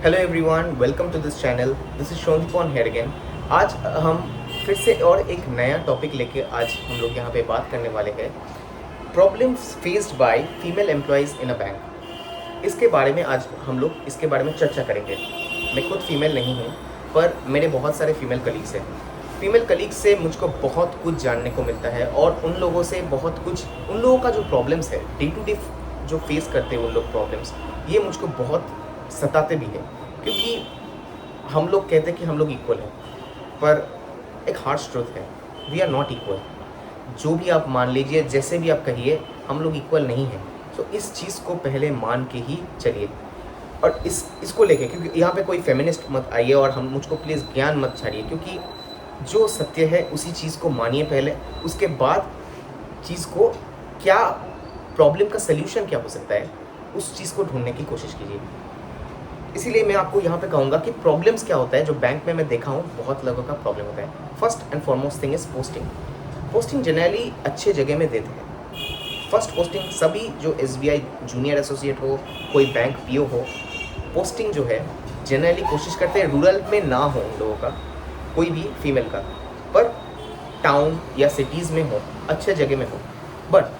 Hello everyone, welcome to this channel. This is Shondeep on here again. आज हम फिर से और एक नया टॉपिक लेके आज हम लोग यहाँ पे बात करने वाले हैं। Problems faced by female employees in a bank. इसके बारे में आज हम लोग इसके बारे में चर्चा करेंगे। मैं खुद फीमेल नहीं हूँ, पर मेरे बहुत सारे फीमेल कलीग्स हैं। फीमेल कलीग्स से मुझको बहुत कुछ जानने को मिलता है और उन लोगों से बहुत कुछ, उन लोगों का जो प्रॉब्लम्स है डे टू डे जो फेस करते हैं उन लोग प्रॉब्लम्स, ये मुझको बहुत सताते भी हैं। क्योंकि हम लोग कहते हैं कि हम लोग इक्वल हैं, पर एक हार्श ट्रूथ है, वी आर नॉट इक्वल। जो भी आप मान लीजिए, जैसे भी आप कहिए, हम लोग इक्वल नहीं हैं। तो इस चीज़ को पहले मान के ही चलिए। और इसको लेके, क्योंकि यहाँ पे कोई फेमिनिस्ट मत आइए और हम मुझको प्लीज़ ज्ञान मत छाड़िए, क्योंकि जो सत्य है उसी चीज़ को मानिए पहले। उसके बाद चीज़ को क्या, प्रॉब्लम का सल्यूशन क्या हो सकता है, उस चीज़ को ढूंढने की कोशिश कीजिए। इसीलिए मैं आपको यहाँ पे कहूँगा कि प्रॉब्लम्स क्या होता है। जो बैंक में मैं देखा हूँ बहुत लोगों का प्रॉब्लम होता है। First and foremost thing is posting. Posting generally अच्छे जगह में देते हैं। फर्स्ट पोस्टिंग सभी, जो SBI जूनियर एसोसिएट हो, कोई बैंक PO हो, पोस्टिंग जो है जनरली कोशिश करते हैं रूरल में ना हो उन लोगों का, कोई भी फीमेल का, पर टाउन या सिटीज़ में हो, अच्छे जगह में हो। बट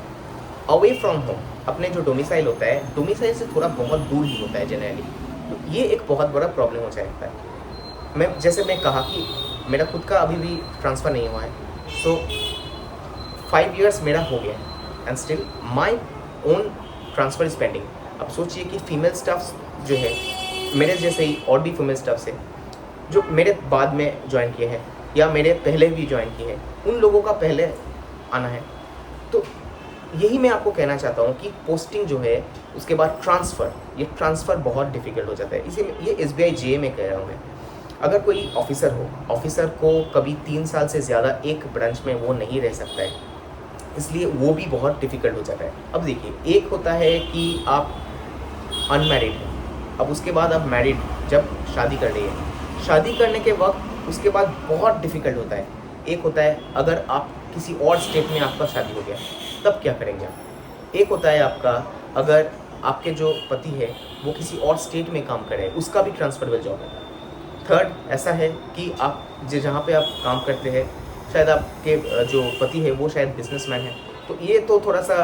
अवे फ्रॉम होम, अपने जो डोमिसाइल होता है, डोमिसाइल से थोड़ा बहुत दूर ही होता है जनरली। तो ये एक बहुत बड़ा प्रॉब्लम हो जाता है। मैं कहा कि मेरा खुद का अभी भी ट्रांसफ़र नहीं हुआ है। सो 5 years मेरा हो गया है and still my own transfer is pending. अब सोचिए कि फीमेल स्टाफ जो है, मेरे जैसे ही और भी फीमेल स्टाफ से जो मेरे बाद में ज्वाइन किए हैं या मेरे पहले भी ज्वाइन किए हैं, उन लोगों का पहले आना है। तो यही मैं आपको कहना चाहता हूँ कि पोस्टिंग जो है, उसके बाद ट्रांसफ़र, ये ट्रांसफ़र बहुत डिफ़िकल्ट हो जाता है। इसी में ये SBI JA में कह रहा हूँ मैं। अगर कोई ऑफिसर हो, ऑफिसर को कभी 3 साल से ज़्यादा एक ब्रांच में वो नहीं रह सकता है, इसलिए वो भी बहुत डिफ़िकल्ट हो जाता है। अब देखिए, एक होता है कि आप अनमैरिड हैं, अब उसके बाद आप मैरिड, जब शादी कर रही है, शादी करने के वक्त उसके बाद बहुत डिफ़िकल्ट होता है। एक होता है अगर आप किसी और स्टेट में आपका शादी हो गया, तब क्या करेंगे आप। एक होता है आपका, अगर आपके जो पति है वो किसी और स्टेट में काम कर रहे हैं, उसका भी ट्रांसफरेबल जॉब है। थर्ड ऐसा है कि आप जहाँ पे आप काम करते हैं, शायद आपके जो पति है वो शायद बिजनेसमैन है। तो ये तो थोड़ा सा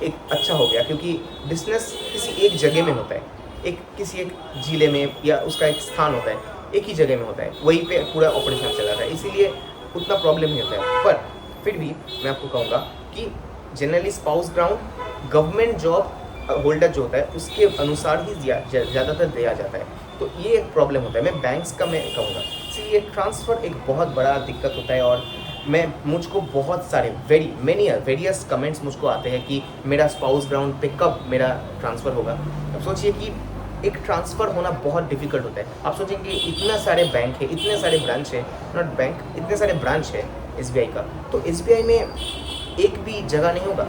एक अच्छा हो गया, क्योंकि बिजनेस किसी एक जगह में होता है, किसी एक ज़िले में, या उसका एक स्थान होता है, एक ही जगह में होता है, वहीं पे पूरा ऑपरेशन चला रहा है, इसीलिए उतना प्रॉब्लम नहीं होता है। पर फिर भी मैं आपको कहूँगा कि generally spouse ground government job holder जो होता है उसके अनुसार ही ज़्यादातर दिया जाता है। तो ये एक प्रॉब्लम होता है। मैं बैंक्स का मैं कहूँगा, इसलिए ट्रांसफ़र एक बहुत बड़ा दिक्कत होता है। और मुझको बहुत सारे वेरियस कमेंट्स मुझको आते हैं कि मेरा स्पाउस ग्राउंड पे कब मेरा ट्रांसफ़र होगा। अब सोचिए कि एक ट्रांसफ़र होना बहुत डिफ़िकल्ट होता है। आप सोचेंगे इतने सारे बैंक है, इतने सारे ब्रांच है, नॉट बैंक, इतने सारे ब्रांच है SBI का, तो SBI में एक भी जगह नहीं होगा।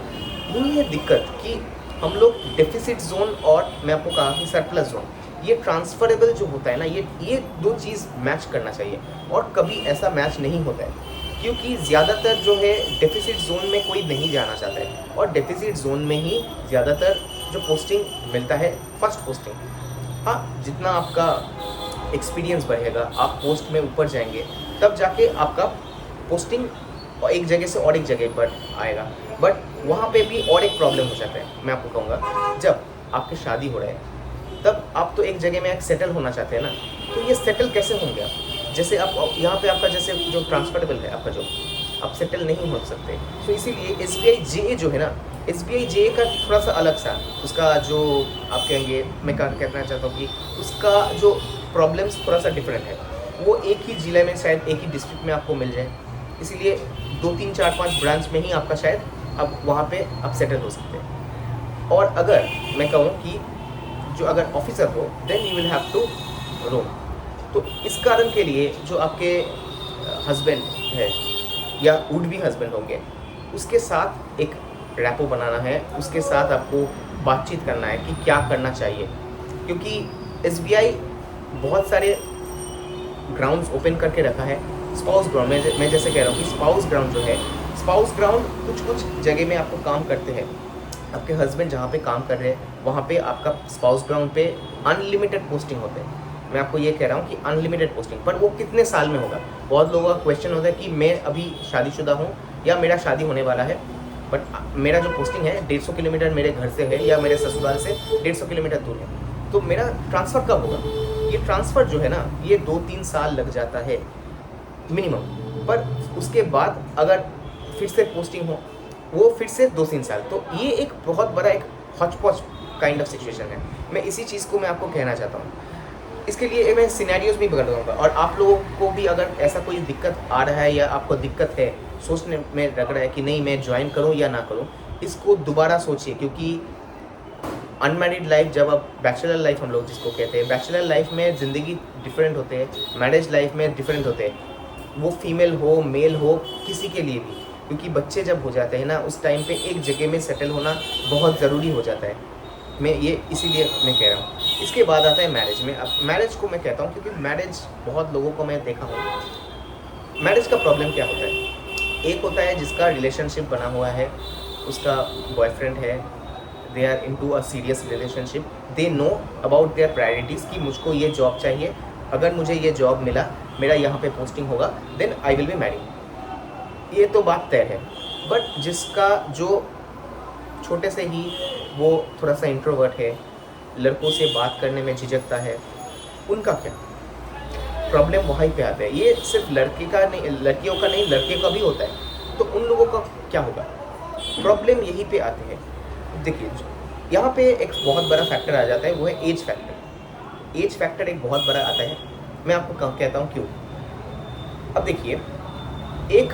यही है दिक्कत कि हम लोग डेफिसिट जोन और मैं आपको कहा कि सरप्लस जोन, ये ट्रांसफरेबल जो होता है ना, ये दो चीज़ मैच करना चाहिए, और कभी ऐसा मैच नहीं होता है। क्योंकि ज़्यादातर जो है डेफिसिट जोन में कोई नहीं जाना चाहता है, और डेफिसिट जोन में ही ज़्यादातर जो पोस्टिंग मिलता है, फर्स्ट पोस्टिंग। हाँ, जितना आपका एक्सपीरियंस बढ़ेगा, आप पोस्ट में ऊपर जाएंगे, तब जाके आपका पोस्टिंग एक जगह से और एक जगह पर आएगा। बट वहाँ पे भी और एक प्रॉब्लम हो जाता है। मैं आपको कहूँगा, जब आपकी शादी हो रहा है, तब आप तो एक जगह में एक सेटल होना चाहते हैं ना, तो ये सेटल कैसे होंगे आप। जैसे आप यहाँ पे आपका जैसे जो ट्रांसफरेबल है आपका जॉब, आप सेटल नहीं हो सकते। तो इसीलिए SBI JA जो है ना, SBI JA का थोड़ा सा अलग सा, उसका जो आप कहेंगे, मैं कहना चाहता हूँ कि उसका जो प्रॉब्लम्स थोड़ा सा डिफरेंट है। वो एक ही ज़िले में, शायद एक ही डिस्ट्रिक्ट में आपको मिल जाए, इसीलिए 2 3 4 5 ब्रांच में ही आपका शायद अब वहाँ पे आप सेटल हो सकते हैं। और अगर मैं कहूँ कि जो अगर ऑफिसर हो, then you will have to roam. तो इस कारण के लिए जो आपके हस्बैंड है या वुड भी हस्बैंड होंगे, उसके साथ एक रैपो बनाना है, उसके साथ आपको बातचीत करना है कि क्या करना चाहिए। क्योंकि SBI बहुत सारे ग्राउंड्स ओपन करके रखा है। स्पाउस ग्राउंड, मैं जैसे कह रहा हूँ कि स्पाउस ग्राउंड जो है, स्पाउस ग्राउंड कुछ जगह में आपको काम करते हैं, आपके हस्बैंड जहाँ पे काम कर रहे हैं वहाँ पे आपका स्पाउस ग्राउंड पे अनलिमिटेड पोस्टिंग होते हैं। मैं आपको ये कह रहा हूँ कि अनलिमिटेड पोस्टिंग, पर वो कितने साल में होगा। बहुत लोगों का क्वेश्चन होता है कि मैं अभी शादीशुदा हूँ या मेरा शादी होने वाला है, बट मेरा जो पोस्टिंग है 150 किलोमीटर मेरे घर से है या मेरे ससुराल से 150 किलोमीटर दूर है, तो मेरा ट्रांसफ़र कब होगा। ये ट्रांसफ़र जो है ना, ये 2-3 साल लग जाता है मिनिमम, पर उसके बाद अगर फिर से पोस्टिंग हो वो फिर से 2-3 साल। तो ये एक बहुत बड़ा एक हॉच-पॉच काइंड ऑफ सिचुएशन है। मैं इसी चीज़ को मैं आपको कहना चाहता हूँ। इसके लिए मैं सिनेरियोज भी बताऊँगा, और आप लोगों को भी अगर ऐसा कोई दिक्कत आ रहा है या आपको दिक्कत है, सोचने में लग रहा है कि नहीं मैं ज्वाइन करूँ या ना करूँ, इसको दोबारा सोचिए। क्योंकि अनमैरिड लाइफ, जब आप बैचलर लाइफ हम लोग जिसको कहते हैं, बैचलर लाइफ में ज़िंदगी डिफरेंट होते हैं, मैरिज लाइफ में डिफरेंट होते हैं, वो फीमेल हो मेल हो किसी के लिए भी। क्योंकि बच्चे जब हो जाते हैं ना, उस टाइम पे एक जगह में सेटल होना बहुत ज़रूरी हो जाता है। मैं ये इसीलिए मैं कह रहा हूँ। इसके बाद आता है मैरिज में। अब मैरिज को मैं कहता हूँ क्योंकि मैरिज बहुत लोगों को मैं देखा हूँ, मैरिज का प्रॉब्लम क्या होता है। एक होता है जिसका रिलेशनशिप बना हुआ है, उसका बॉयफ्रेंड है, they are into a serious relationship, they know about their priorities कि मुझको ये जॉब चाहिए, अगर मुझे ये जॉब मिला, मेरा यहाँ पे पोस्टिंग होगा, then I will be married. ये तो बात तय है। बट जिसका जो छोटे से ही वो थोड़ा सा इंट्रोवर्ट है, लड़कों से बात करने में झिझकता है, उनका क्या प्रॉब्लम वहीं पे आता है। ये सिर्फ लड़के का नहीं, लड़कियों का नहीं, लड़के का भी होता है। तो उन लोगों का क्या होगा, प्रॉब्लम यहीं पे आती है। देखिए यहाँ पे एक बहुत बड़ा फैक्टर आ जाता है, वो है एज फैक्टर। एज फैक्टर एक बहुत बड़ा आता है। मैं आपको कहता हूँ क्यों। अब देखिए, एक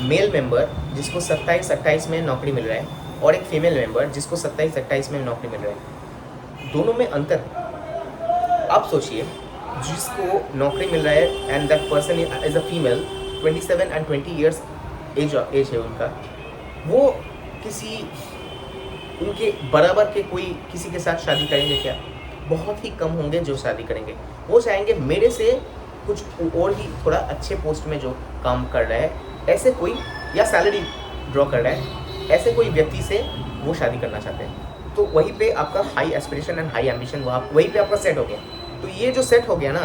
मेल मेंबर जिसको 27-28 में नौकरी मिल रहा है और एक फीमेल मेंबर जिसको 27-28 में नौकरी मिल रहा है, दोनों में अंतर है। आप सोचिए, जिसको नौकरी मिल रहा है and that person is a female, 27 and 20 years age है उनका, वो किसी उनके बराबर के कोई किसी के साथ शादी करेंगे क्या? बहुत ही कम होंगे जो शादी करेंगे। वो चाहेंगे मेरे से कुछ और ही थोड़ा अच्छे पोस्ट में जो काम कर रहा है, ऐसे कोई, या सैलरी ड्रॉ कर रहा है, ऐसे कोई व्यक्ति से वो शादी करना चाहते हैं। तो वहीं पे आपका high aspiration and high ambition वहीं पे आपका सेट हो गया। तो ये जो सेट हो गया ना,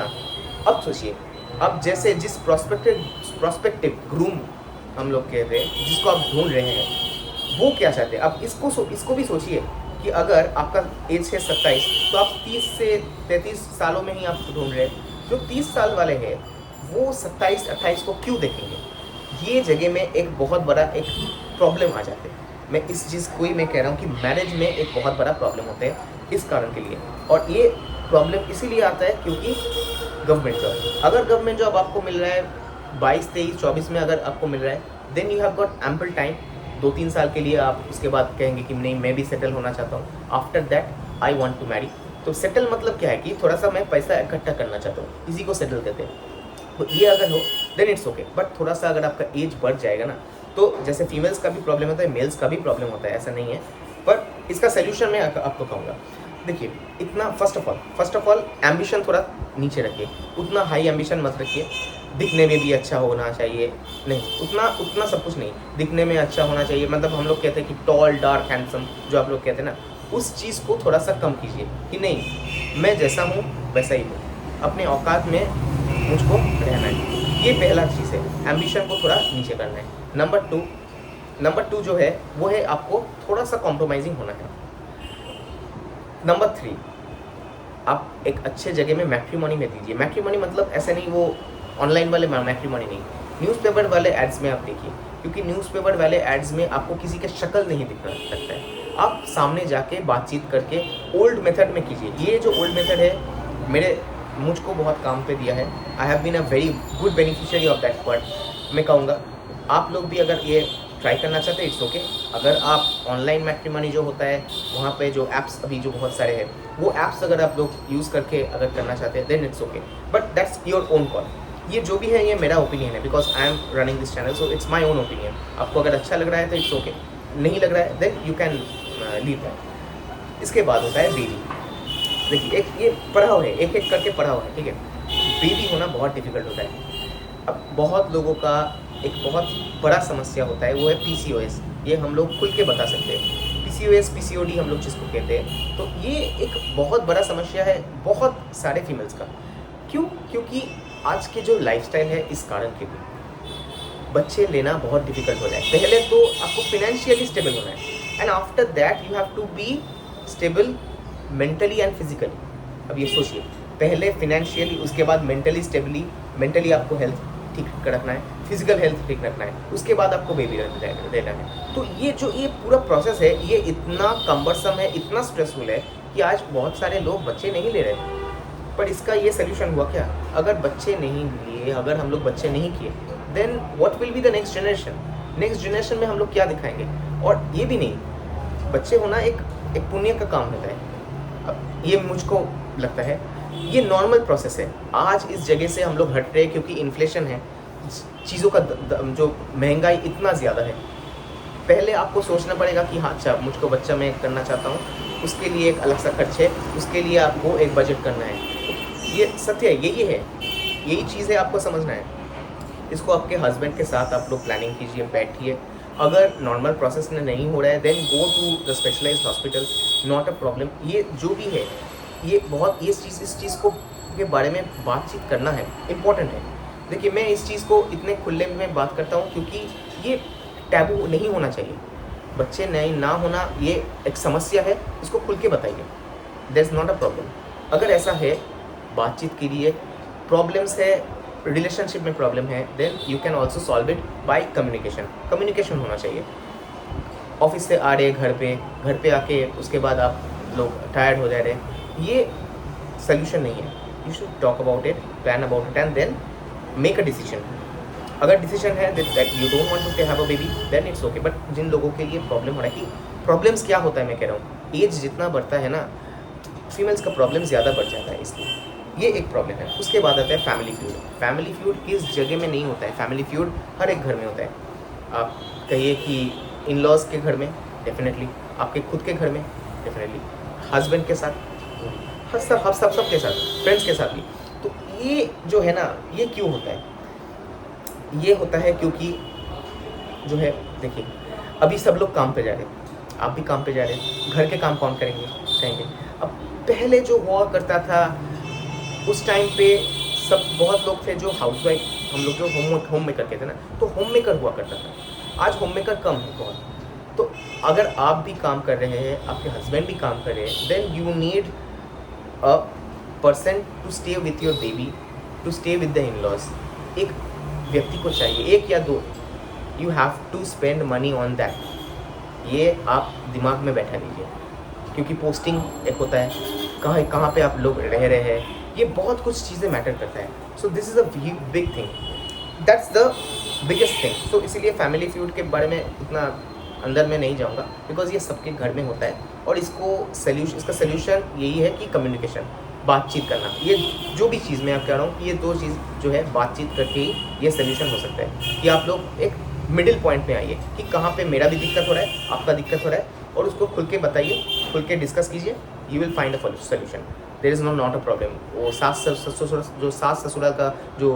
अब सोचिए, अब जैसे जिस प्रोस्पेक्टिव ग्रूम हम लोग कहते हैं, जिसको आप ढूंढ रहे हैं, वो क्या चाहते हैं। अब इसको भी सोचिए कि अगर आपका एज है 27, तो आप 30 से 33 सालों में ही आप ढूंढ रहे हैं। जो 30 साल वाले हैं वो 27-28 को क्यों देखेंगे। ये जगह में एक बहुत बड़ा एक प्रॉब्लम आ जाते हैं। मैं इस चीज़ को ही मैं कह रहा हूँ कि मैरिज में एक बहुत बड़ा प्रॉब्लम होता है इस कारण के लिए। और ये प्रॉब्लम इसीलिए आता है क्योंकि गवर्नमेंट जॉब, अगर गवर्नमेंट जॉब आपको मिल रहा है 22, 23, 24 में अगर आपको मिल रहा है, then you have got ample time. 2-3 साल के लिए आप उसके बाद कहेंगे कि नहीं मैं भी सेटल होना चाहता हूँ, after that I want to marry. तो सेटल मतलब क्या है कि थोड़ा सा मैं पैसा इकट्ठा करना चाहता हूँ, इसी को सेटल कहते हैं। तो ये अगर हो देन इट्स ओके। बट थोड़ा सा अगर आपका एज बढ़ जाएगा ना, तो जैसे फीमेल्स का भी प्रॉब्लम होता है, मेल्स का भी प्रॉब्लम होता है, ऐसा नहीं है। पर इसका सोल्यूशन मैं आपको कहूँगा। देखिए, इतना फर्स्ट ऑफ ऑल एम्बिशन थोड़ा नीचे रखिए, उतना हाई एम्बिशन मत रखिए। दिखने में भी अच्छा होना चाहिए, नहीं उतना सब कुछ नहीं, दिखने में अच्छा होना चाहिए। मतलब हम लोग कहते हैं कि टॉल डार्क हैंडसम, जो आप लोग कहते हैं ना, उस चीज़ को थोड़ा सा कम कीजिए कि नहीं मैं जैसा हूँ वैसा ही हूँ, अपने औकात में मुझको रहना है। ये पहला चीज़ है, एम्बिशन को थोड़ा नीचे करना है। नंबर टू जो है वो है आपको थोड़ा सा कॉम्प्रोमाइजिंग होना है। नंबर 3, आप एक अच्छे जगह में मैट्रिमोनी में दीजिए। मैट्रिमोनी मतलब ऐसे नहीं वो ऑनलाइन वाले मैट्रिमोनी नहीं, न्यूज़पेपर वाले एड्स में आप देखिए, क्योंकि न्यूज़पेपर वाले एड्स में आपको किसी का शक्ल नहीं दिखना लगता है। आप सामने जाके बातचीत करके ओल्ड मेथड में कीजिए। ये जो ओल्ड मेथड है मुझको बहुत काम पे दिया है। I have been a very good beneficiary of that part. मैं कहूँगा आप लोग भी अगर ये ट्राई करना चाहते हैं, इट्स ओके। अगर आप ऑनलाइन मैट्रिमोनी जो होता है वहाँ पे जो ऐप्स अभी जो बहुत सारे हैं, वो ऐप्स अगर आप लोग यूज़ करके अगर करना चाहते हैं, then it's okay, but that's your own call. ये जो भी है ये मेरा ओपिनियन है, because I am running this channel, so it's my own opinion. आपको अगर अच्छा लग रहा है तो इट्स ओके, नहीं लग रहा है then you can leave that. इसके बाद होता है बेबी। देखिए, एक ये पढ़ा हुआ है, एक करके पढ़ा हुआ है, ठीक है। बेबी होना बहुत डिफिकल्ट होता है। अब बहुत लोगों का एक बहुत बड़ा समस्या होता है, वो है PCOS। ये हम लोग खुल के बता सकते हैं, PCOS PCOD हम लोग जिसको कहते हैं। तो ये एक बहुत बड़ा समस्या है बहुत सारे फीमेल्स का। क्यों? क्योंकि आज के जो लाइफस्टाइल है इस कारण के लिए बच्चे लेना बहुत डिफिकल्ट हो जाए। पहले तो आपको फिनेंशियली स्टेबल होना है and after that you have to be stable mentally and physically. अब ये सोचिए, पहले फिनेंशियली, उसके बाद मेंटली आपको हेल्थ ठीक रखना है, फिजिकल हेल्थ ठीक रखना है, उसके बाद आपको बेबी देना है। तो ये पूरा प्रोसेस है, ये इतना कम्बरसम है, इतना स्ट्रेसफुल है कि आज बहुत सारे लोग बच्चे नहीं ले रहे। पर इसका ये सोल्यूशन हुआ क्या? अगर बच्चे नहीं लिए, अगर हम लोग बच्चे नहीं किए, then what will be the next generation? Next generation में हम लोग क्या दिखाएंगे? और ये भी नहीं, बच्चे होना एक पुण्य का काम होता है। अब ये मुझको लगता है ये नॉर्मल प्रोसेस है। आज इस जगह से हम लोग हट रहे हैं क्योंकि इन्फ्लेशन है, चीज़ों का जो महंगाई इतना ज़्यादा है। पहले आपको सोचना पड़ेगा कि हाँ अच्छा, मुझको बच्चा मैं करना चाहता हूँ, उसके लिए एक अलग सा खर्च है, उसके लिए आपको एक बजट करना है। ये सत्य है, यही चीज़ है, आपको समझना है। इसको आपके हस्बैंड के साथ आप लोग प्लानिंग कीजिए, बैठिए। अगर नॉर्मल प्रोसेस में नहीं हो रहा है then go to the specialised hospital, not a problem. ये जो भी है, ये बहुत इस चीज़ को के बारे में बातचीत करना है, इम्पॉर्टेंट है। देखिए, मैं इस चीज़ को इतने खुले में बात करता हूँ क्योंकि ये टैबू नहीं होना चाहिए। बच्चे नहीं ना होना ये एक समस्या है, इसको खुल के बताइए, there is not a problem. अगर ऐसा है, बातचीत कीजिए। प्रॉब्लम्स है, रिलेशनशिप में प्रॉब्लम है, then you can also solve it by communication होना चाहिए। ऑफिस से आ रहे घर पे आके उसके बाद आप लोग टायर्ड हो जा रहे, ये सोल्यूशन नहीं है। You should talk about it, plan about it and then make a decision. अगर डिसीजन है that you don't want to have a baby, then it's okay. But जिन लोगों के लिए प्रॉब्लम हो रहा है, कि प्रॉब्लम्स क्या होता है, मैं कह रहा हूँ एज जितना बढ़ता है ना, फीमेल्स का प्रॉब्लम ज़्यादा बढ़ जाता है, इसलिए ये एक प्रॉब्लम है। उसके बाद आता है फैमिली फ्यूड। फैमिली फ्यूड किस जगह में नहीं होता है? फैमिली फ्यूड हर एक घर में होता है। आप कहिए कि इन लॉज के घर में डेफिनेटली, आपके खुद के घर में डेफिनेटली, हस्बैंड के साथ, सब के साथ, फ्रेंड्स के साथ भी। तो ये जो है ना, ये क्यों होता है? ये होता है क्योंकि जो है, देखिए अभी सब लोग काम पे जा रहे हैं, आप भी काम पे जा रहे हैं, घर के काम कौन करेंगे? अब पहले जो हुआ करता था उस टाइम पे सब बहुत लोग थे जो हाउसवाइफ, हम लोग जो होम मेकर कहते हैं ना, तो होम मेकर हुआ करता था। आज होम मेकर कम है बहुत। तो अगर आप भी काम कर रहे हैं, आपके हस्बैंड भी काम कर रहे हैं, then you need a person to stay with your baby, to stay with the in-laws. एक व्यक्ति को चाहिए, एक या दो। You have to spend money on that. ये आप दिमाग में बैठा लीजिए, क्योंकि पोस्टिंग एक होता है, कहाँ पे आप लोग रह रहे हैं, ये बहुत कुछ चीज़ें मैटर करता है। So this is a big thing, that's the biggest thing. So इसीलिए फैमिली फ्यूड के बारे में इतना अंदर में नहीं जाऊँगा, बिकॉज ये सबके घर में होता है। और इसका सोल्यूशन यही है कि कम्युनिकेशन, बातचीत करना। ये जो भी चीज़ मैं आप कह रहा हूँ कि ये दो चीज़ जो है, बातचीत करके ही ये सोल्यूशन हो सकता है। कि आप लोग एक मिडिल पॉइंट में आइए कि कहाँ पे मेरा भी दिक्कत हो रहा है, आपका दिक्कत हो रहा है, और उसको खुल के बताइए, खुल के डिस्कस कीजिए। You will find a solution, there is not a problem. वो सास ससुराल का जो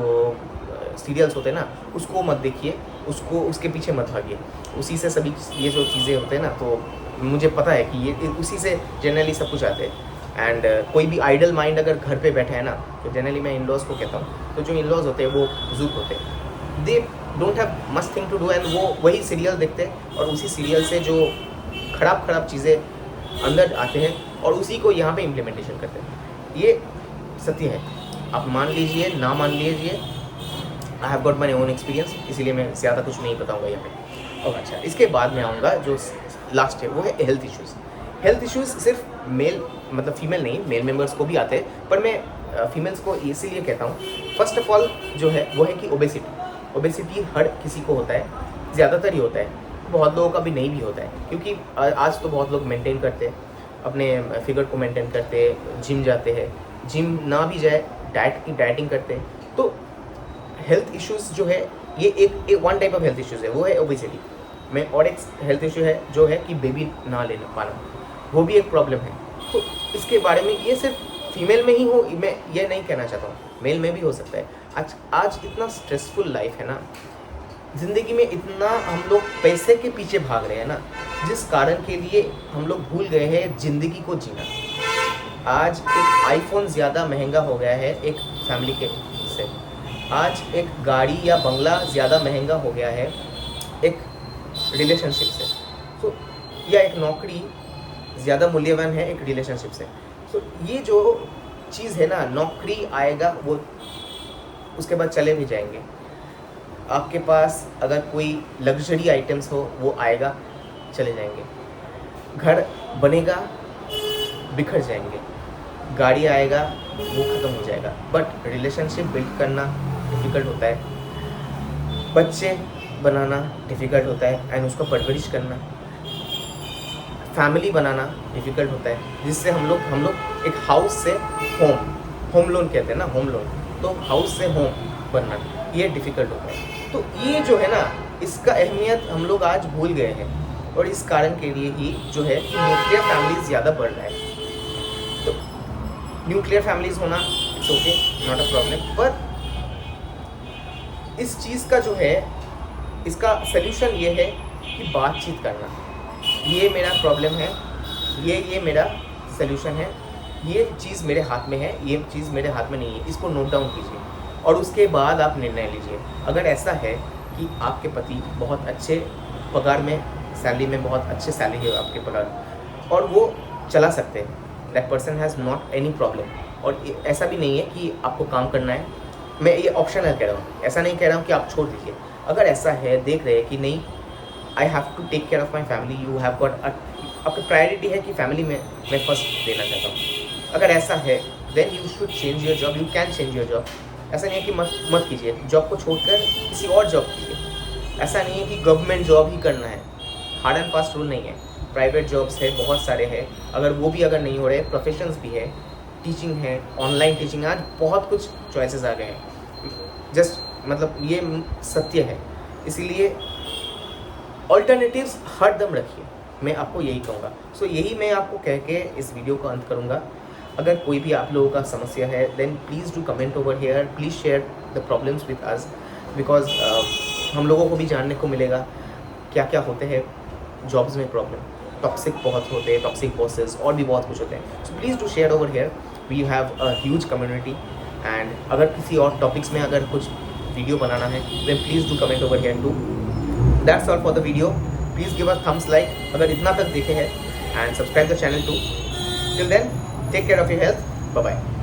सीरियल्स होते हैं ना, उसको मत देखिए, उसके पीछे मत भागिए। उसी से सभी ये जो चीज़ें होते हैं ना, तो मुझे पता है कि ये उसी से जनरली सब कुछ आते हैं। एंड कोई भी आइडल माइंड अगर घर पे बैठा है ना, तो जनरली मैं इन लॉज को कहता हूँ, तो जो इन लॉज होते हैं वो बुजुर्ग होते हैं, they don't have much thing to do, and वो वही सीरियल देखते हैं और उसी सीरियल से जो खराब चीज़ें अंदर आते हैं और उसी को यहाँ पे इम्प्लीमेंटेशन करते हैं। ये सत्य है, आप मान लीजिए ना मान लीजिए, I have got my own experience, इसीलिए मैं ज़्यादा कुछ नहीं बताऊँगा यहाँ पे। और अच्छा, इसके बाद में आऊँगा जो लास्ट है, वो है हेल्थ इश्यूज़। हेल्थ इश्यूज़ सिर्फ मतलब फीमेल नहीं, मेल मेंबर्स को भी आते हैं, पर मैं फीमेल्स को इसीलिए कहता हूँ। फर्स्ट ऑफ ऑल जो है वो है कि ओबेसिटी हर किसी को होता है, ज़्यादातर ही होता है, बहुत लोगों का भी नहीं भी होता है, क्योंकि आज तो बहुत लोग मेंटेन करते हैं, अपने फिगर को मेंटेन करते हैं, जिम जाते हैं, जिम ना भी जाए डाइटिंग करते हैं। तो हेल्थ इश्यूज़ जो है, ये एक one type of health issues है, वो है ओबेसिटी में। और एक हेल्थ इशू है जो है कि बेबी ना ले पाना, वो भी एक प्रॉब्लम है। तो इसके बारे में, ये सिर्फ फीमेल में ही हो, मैं ये नहीं कहना चाहता हूँ, मेल में भी हो सकता है। आज इतना स्ट्रेसफुल लाइफ है ना, ज़िंदगी में इतना हम लोग पैसे के पीछे भाग रहे हैं ना, जिस कारण के लिए हम लोग भूल गए हैं ज़िंदगी को जीना। आज एक आईफोन ज़्यादा महंगा हो गया है एक फैमिली के से। आज एक गाड़ी या बंगला ज़्यादा महंगा हो गया है एक रिलेशनशिप से। तो या एक नौकरी ज़्यादा मूल्यवान है एक रिलेशनशिप से। तो ये जो चीज़ है ना, नौकरी आएगा वो उसके बाद चले भी जाएंगे। आपके पास अगर कोई लग्जरी आइटम्स हो वो आएगा, चले जाएंगे। घर बनेगा, बिखर जाएंगे। गाड़ी आएगा, वो ख़त्म हो जाएगा। बट रिलेशनशिप बिल्ड करना डिफ़िकल्ट होता है, बच्चे बनाना डिफ़िकल्ट होता है, एंड उसका परवरिश करना, फैमिली बनाना डिफ़िकल्ट होता है, जिससे हम लोग एक हाउस से होम लोन कहते हैं ना, होम लोन, तो हाउस से होम बनना ये डिफ़िकल्ट होता है। तो ये जो है ना, इसका अहमियत हम लोग आज भूल गए हैं, और इस कारण के लिए ही जो है कि न्यूक्लियर फैमिलीज ज़्यादा बढ़ रहा है। तो न्यूक्लियर फैमिलीज होना it's okay, not a problem, पर इस चीज़ का जो है, इसका सल्यूशन ये है कि बातचीत करना। ये मेरा प्रॉब्लम है, ये मेरा सल्यूशन है, ये चीज़ मेरे हाथ में है, ये चीज़ मेरे हाथ में नहीं है, इसको नोट डाउन कीजिए और उसके बाद आप निर्णय लीजिए। अगर ऐसा है कि आपके पति बहुत अच्छे पगार में, सैलरी में बहुत अच्छे सैलरी है आपके पगार, और वो चला सकते हैं, that person has not any problem. और ऐसा भी नहीं है कि आपको काम करना है, मैं ये ऑप्शनल कह रहा हूँ, ऐसा नहीं कह रहा हूँ कि आप छोड़ दीजिए। अगर ऐसा है, देख रहे हैं कि नहीं, I have to take care of my family, you have got, आपकी प्रायोरिटी है कि फैमिली में मैं फर्स्ट देना चाहता हूँ, अगर ऐसा है then you should change your job, you can change your job. ऐसा नहीं है कि मत कीजिए, जॉब को छोड़कर किसी और जॉब कीजिए। ऐसा नहीं है कि गवर्नमेंट जॉब ही करना है, हार्ड एंड फास्ट रूल नहीं है, प्राइवेट जॉब्स है, बहुत सारे हैं, अगर वो भी अगर नहीं हो रहे, प्रोफेशंस भी है, टीचिंग है, ऑनलाइन टीचिंग, आज बहुत कुछ चॉइसेस आ गए हैं। जस्ट मतलब ये सत्य है, इसीलिए ऑल्टरनेटिव्स हर दम रखिए, मैं आपको यही कहूँगा। सो यही मैं आपको कह के इस वीडियो का अंत करूँगा। अगर कोई भी आप लोगों का समस्या है, then please do comment over here, please share the problems with us, because हम लोगों को भी जानने को मिलेगा क्या क्या होते हैं जॉब्स में प्रॉब्लम। टॉक्सिक बहुत होते हैं, टॉक्सिक बॉसेस, और भी बहुत कुछ होते हैं। So please do share over here, we have a huge community. And अगर किसी और टॉपिक्स में अगर कुछ वीडियो बनाना है, then please do comment over here too. That's all for the video, please give us thumbs like अगर इतना तक देखे हैं, and subscribe the channel too. Till then, take care of your health. Bye bye.